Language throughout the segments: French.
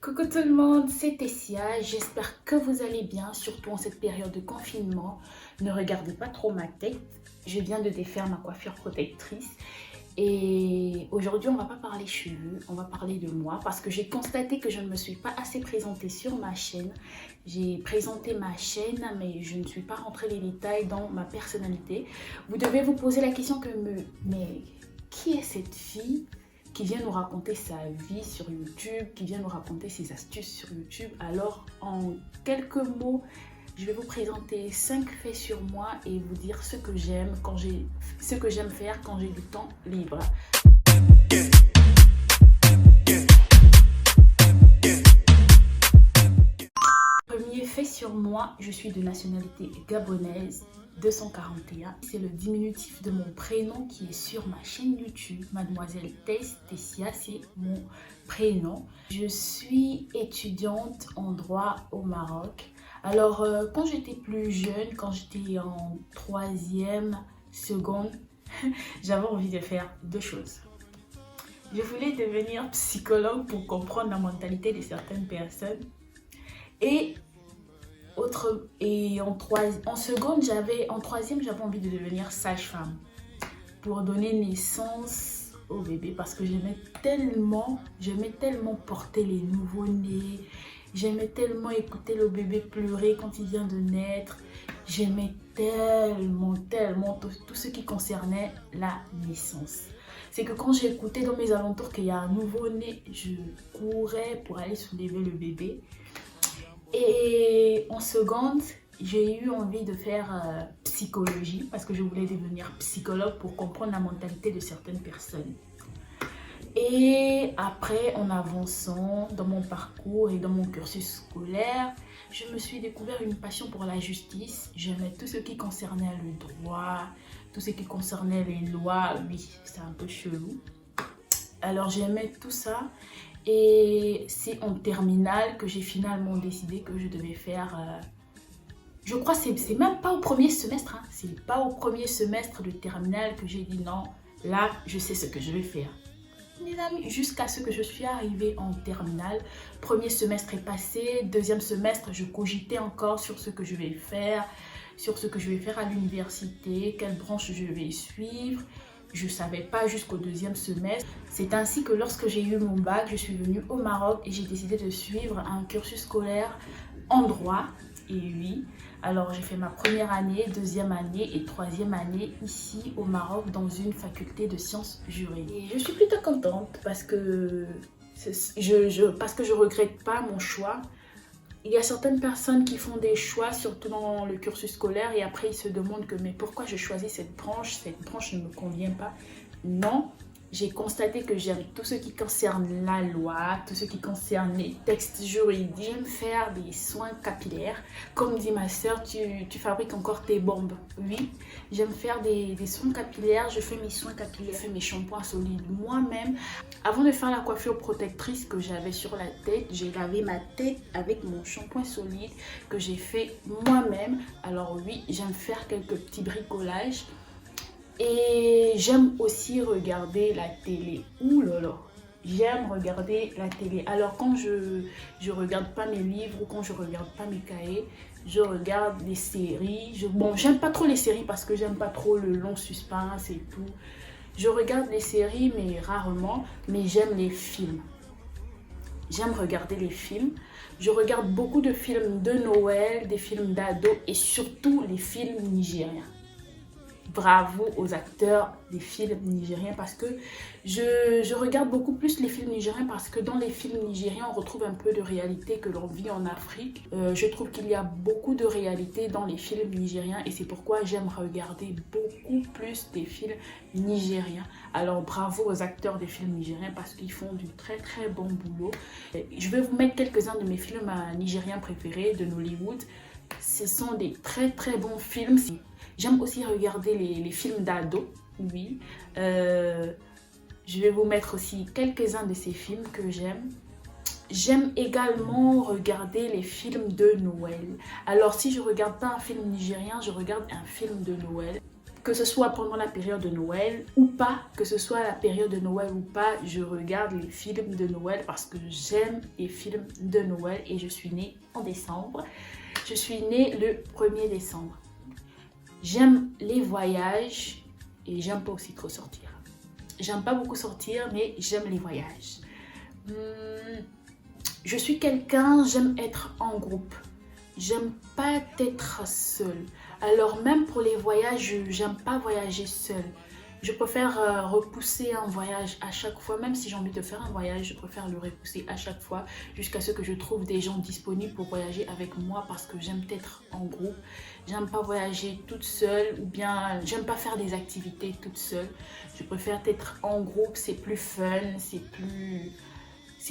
Coucou tout le monde, c'est Tessia, j'espère que vous allez bien, surtout en cette période de confinement. Ne regardez pas trop ma tête, je viens de défaire ma coiffure protectrice. Et aujourd'hui, on va pas parler cheveux, on va parler de moi parce que j'ai constaté que je ne me suis pas assez présentée sur ma chaîne. J'ai présenté ma chaîne, mais je ne suis pas rentrée les détails dans ma personnalité. Vous devez vous poser la question mais qui est cette fille qui vient nous raconter sa vie sur YouTube, qui vient nous raconter ses astuces sur YouTube? Alors, en quelques mots, je vais vous présenter 5 faits sur moi et vous dire ce que j'aime faire quand j'ai du temps libre. Premier fait sur moi, je suis de nationalité gabonaise, 241. C'est le diminutif de mon prénom qui est sur ma chaîne YouTube, Mademoiselle Tessia, c'est mon prénom. Je suis étudiante en droit au Maroc. Alors, quand j'étais plus jeune, quand j'étais en 3e, seconde, j'avais envie de faire 2 choses. Je voulais devenir psychologue pour comprendre la mentalité de certaines personnes. Et en seconde, en 3e, j'avais envie de devenir sage-femme pour donner naissance au bébé parce que j'aimais tellement porter les nouveau-nés, j'aimais tellement écouter le bébé pleurer quand il vient de naître, j'aimais tellement tout ce qui concernait la naissance. C'est que quand j'écoutais dans mes alentours qu'il y a un nouveau-né, je courais pour aller soulever le bébé. Et en seconde, j'ai eu envie de faire psychologie parce que je voulais devenir psychologue pour comprendre la mentalité de certaines personnes. Et après, en avançant dans mon parcours et dans mon cursus scolaire, je me suis découvert une passion pour la justice. J'aimais tout ce qui concernait le droit, tout ce qui concernait les lois. Oui, c'est un peu chelou. Alors j'aimais tout ça. Et c'est en terminale que j'ai finalement décidé que je devais faire... je crois que c'est même pas au premier semestre. C'est pas au premier semestre de terminale que j'ai dit non, là, je sais ce que je vais faire. Mes amis, jusqu'à ce que je suis arrivée en terminale, premier semestre est passé, 2e semestre, je cogitais encore sur ce que je vais faire, à l'université, quelle branche je vais suivre. Je ne savais pas jusqu'au 2e semestre. C'est ainsi que lorsque j'ai eu mon bac, je suis venue au Maroc et j'ai décidé de suivre un cursus scolaire en droit. Et oui, alors j'ai fait ma première année, 2e année et 3e année ici au Maroc dans une faculté de sciences juridiques. Et je suis plutôt contente parce que je regrette pas mon choix. Il y a certaines personnes qui font des choix, surtout dans le cursus scolaire, et après ils se demandent que mais pourquoi je choisis cette branche ne me convient pas. Non, j'ai constaté que j'aime tout ce qui concerne la loi, tout ce qui concerne les textes juridiques. J'aime faire des soins capillaires. Comme dit ma soeur, tu fabriques encore tes bombes. Oui, j'aime faire des soins capillaires, je fais mes soins capillaires, je fais mes shampoings solides moi-même. Avant de faire la coiffure protectrice que j'avais sur la tête, j'ai lavé ma tête avec mon shampoing solide que j'ai fait moi-même. Alors oui, j'aime faire quelques petits bricolages. Et j'aime aussi regarder la télé. Ouh là là, j'aime regarder la télé. Alors quand je regarde pas mes livres ou quand je regarde pas mes cahiers, je regarde les séries. Bon, j'aime pas trop les séries parce que j'aime pas trop le long suspense et tout. Je regarde les séries mais rarement, mais j'aime les films. J'aime regarder les films. Je regarde beaucoup de films de Noël, des films d'ados et surtout les films nigériens. Bravo aux acteurs des films nigériens parce que je regarde beaucoup plus les films nigériens parce que dans les films nigériens, on retrouve un peu de réalité que l'on vit en Afrique. Je trouve qu'il y a beaucoup de réalité dans les films nigériens et c'est pourquoi j'aime regarder beaucoup plus des films nigériens. Alors bravo aux acteurs des films nigériens parce qu'ils font du très très bon boulot. Je vais vous mettre quelques-uns de mes films nigériens préférés de Nollywood. Ce sont des très très bons films. J'aime aussi regarder les films d'ados, oui. Je vais vous mettre aussi quelques-uns de ces films que j'aime. J'aime également regarder les films de Noël. Alors si je regarde pas un film nigérien, je regarde un film de Noël. Que ce soit pendant la période de Noël ou pas, que ce soit la période de Noël ou pas, je regarde les films de Noël parce que j'aime les films de Noël et je suis née en décembre. Je suis née le 1er décembre. J'aime les voyages et j'aime pas aussi trop sortir. J'aime pas beaucoup sortir, mais j'aime les voyages. Je suis quelqu'un, j'aime être en groupe. J'aime pas être seule. Alors même pour les voyages, j'aime pas voyager seule. Je préfère repousser un voyage à chaque fois. Même si j'ai envie de faire un voyage, je préfère le repousser à chaque fois jusqu'à ce que je trouve des gens disponibles pour voyager avec moi parce que j'aime être en groupe. J'aime pas voyager toute seule ou bien j'aime pas faire des activités toute seule. Je préfère être en groupe, c'est plus fun, c'est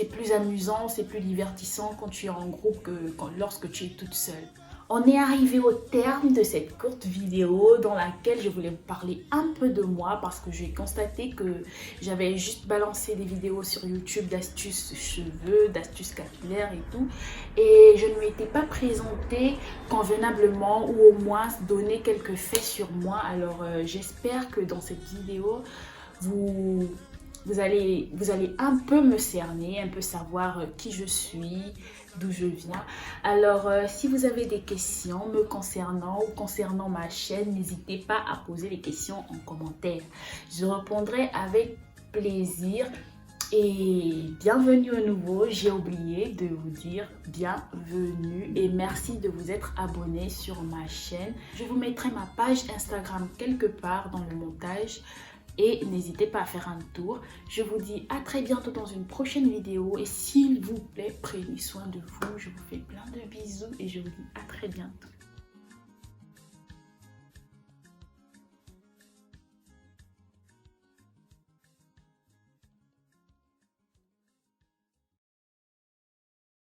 plus amusant, c'est plus divertissant quand tu es en groupe que lorsque tu es toute seule. On est arrivé au terme de cette courte vidéo dans laquelle je voulais vous parler un peu de moi parce que j'ai constaté que j'avais juste balancé des vidéos sur YouTube d'astuces cheveux, d'astuces capillaires et tout. Et je ne m'étais pas présentée convenablement ou au moins donner quelques faits sur moi. Alors j'espère que dans cette vidéo, vous allez un peu me cerner, un peu savoir qui je suis, d'où je viens. Alors, si vous avez des questions me concernant ou concernant ma chaîne, n'hésitez pas à poser les questions en commentaire. Je répondrai avec plaisir. Et bienvenue à nouveau, j'ai oublié de vous dire bienvenue et merci de vous être abonné sur ma chaîne. Je vous mettrai ma page Instagram quelque part dans le montage. Et n'hésitez pas à faire un tour. Je vous dis à très bientôt dans une prochaine vidéo. Et s'il vous plaît, prenez soin de vous. Je vous fais plein de bisous et je vous dis à très bientôt.